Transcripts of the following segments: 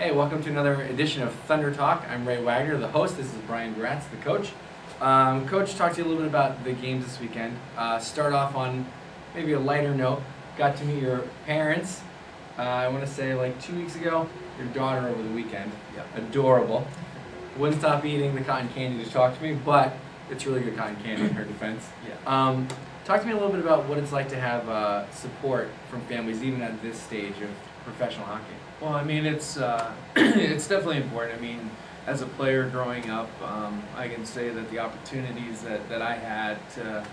Hey, welcome to another edition of Thunder Talk. I'm Ray Wagner, the host. This is Brian Gratz, the coach. Coach, talk to you a little bit about the games this weekend. Start off on maybe a lighter note. Got to meet your parents, I want to say like 2 weeks ago. Your daughter over the weekend. Yep. Adorable. Wouldn't stop eating the cotton candy to talk to me, but it's really good cotton candy in her defense. Yeah. Talk to me a little bit about what it's like to have support from families, even at this stage of professional hockey. Well, I mean, it's it's definitely important. I mean, as a player growing up, I can say that the opportunities that I had to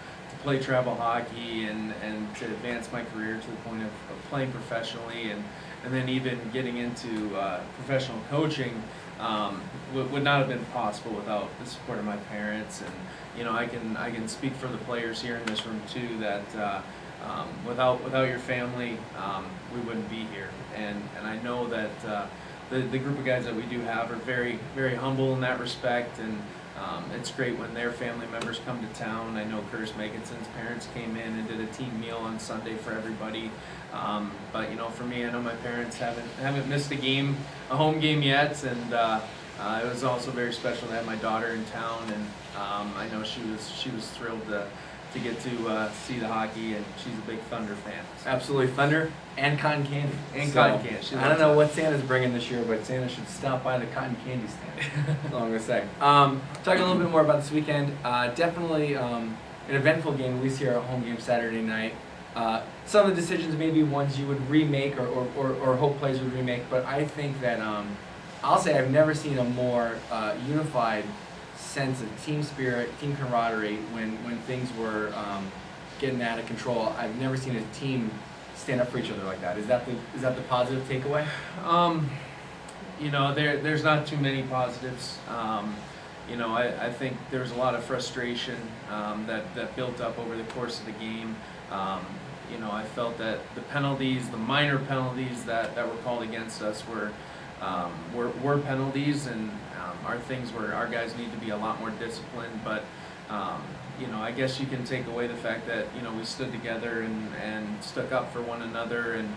play travel hockey and to advance my career to the point of playing professionally and then even getting into professional coaching would not have been possible without the support of my parents. And you know, I can speak for the players here in this room too that without your family, we wouldn't be here. And I know that the group of guys that we do have are very, very humble in that respect, and it's great when their family members come to town. I know Curtis Meganson's parents came in and did a team meal on Sunday for everybody. But you know, for me, I know my parents haven't missed a home game yet, and it was also very special to have my daughter in town, and I know she was thrilled to get to see the hockey, and she's a big Thunder fan. Absolutely, Thunder and cotton candy. Cotton candy. I don't know what Santa's bringing this year, but Santa should stop by the cotton candy stand. That's all I'm going to say. Talking a little bit more about this weekend, definitely an eventful game, at least here at home game Saturday night. Some of the decisions may be ones you would remake or hope players would remake, but I think that I'll say I've never seen a more unified sense of team spirit, team camaraderie when things were getting out of control. I've never seen a team stand up for each other like that. Is that the positive takeaway? You know, there's not too many positives. You know, I think there was a lot of frustration that built up over the course of the game. You know, I felt that the penalties, the minor penalties that were called against us were penalties, and are things where our guys need to be a lot more disciplined. But you know, I guess you can take away the fact that, you know, we stood together and stuck up for one another, and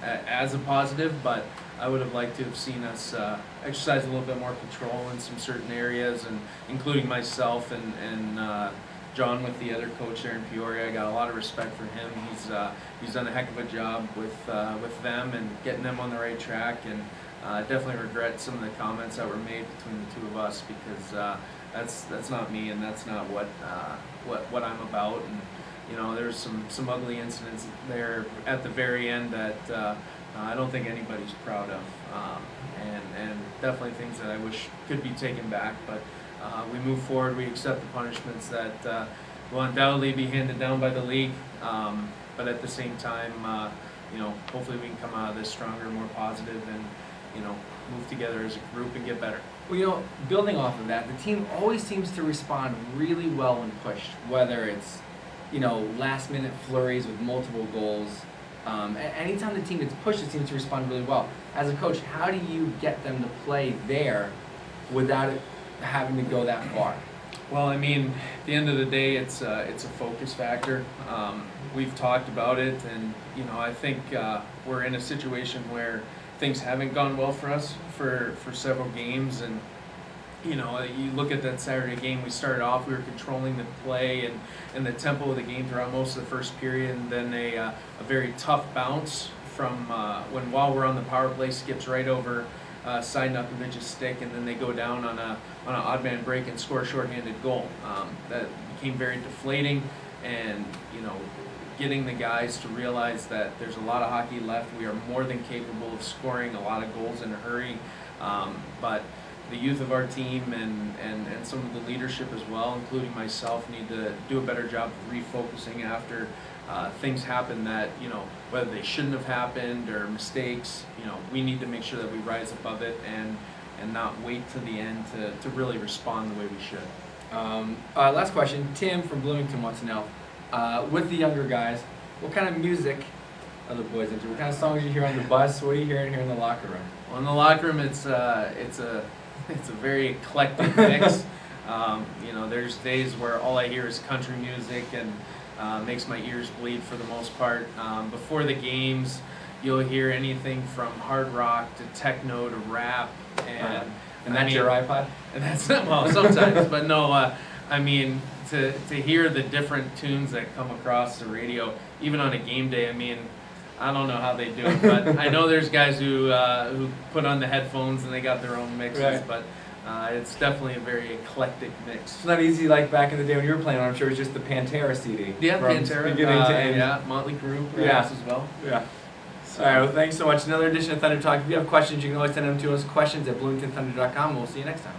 as a positive. But I would have liked to have seen us exercise a little bit more control in some certain areas, and including myself and John with the other coach there in Peoria. I got a lot of respect for him. He's done a heck of a job with them and getting them on the right track, and definitely regret some of the comments that were made between the two of us, because that's not me, and that's not what I'm about. And you know, there's some ugly incidents there at the very end that I don't think anybody's proud of, and definitely things that I wish could be taken back. But we move forward. We accept the punishments that will undoubtedly be handed down by the league. But at the same time, you know, hopefully we can come out of this stronger, more positive, and you know, move together as a group and get better. Well, you know, building off of that, the team always seems to respond really well when pushed, whether it's, you know, last-minute flurries with multiple goals. Anytime the team gets pushed, it seems to respond really well. As a coach, how do you get them to play there without it having to go that far? Well, I mean, at the end of the day, it's a focus factor. We've talked about it, and you know, I think we're in a situation where things haven't gone well for us for several games. And you know, you look at that Saturday game, we started off, we were controlling the play and the tempo of the game throughout most of the first period, and then a very tough bounce from while we're on the power play, skips right over Side Nukovic's stick, and then they go down on an odd man break and score a shorthanded goal. That became very deflating, and you know, getting the guys to realize that there's a lot of hockey left. We are more than capable of scoring a lot of goals in a hurry, but the youth of our team and some of the leadership as well, including myself, need to do a better job of refocusing after things happen that, you know, whether they shouldn't have happened or mistakes. You know, we need to make sure that we rise above it and not wait to the end to really respond the way we should. Last question. Tim from Bloomington wants to know, with the younger guys, what kind of music are the boys into? What kind of songs you hear on the bus? What are you hearing here in the locker room? Well, in the locker room, it's a very eclectic mix. You know, there's days where all I hear is country music and makes my ears bleed for the most part. Before the games, you'll hear anything from hard rock to techno to rap, and And that's your iPod? and that's well sometimes, but no. I mean, to hear the different tunes that come across the radio, even on a game day. I mean, I don't know how they do it, but I know there's guys who put on the headphones and they got their own mixes, Right. but it's definitely a very eclectic mix. It's not easy like back in the day when you were playing. I'm sure it's just the Pantera CD. Yeah, from Pantera, beginning to end. yeah, Motley Crue, Yeah. perhaps as well. Yeah. All right. Well, thanks so much. Another edition of Thunder Talk. If you have questions, you can always send them to us. Questions@bloomingtonthunder.com. We'll see you next time.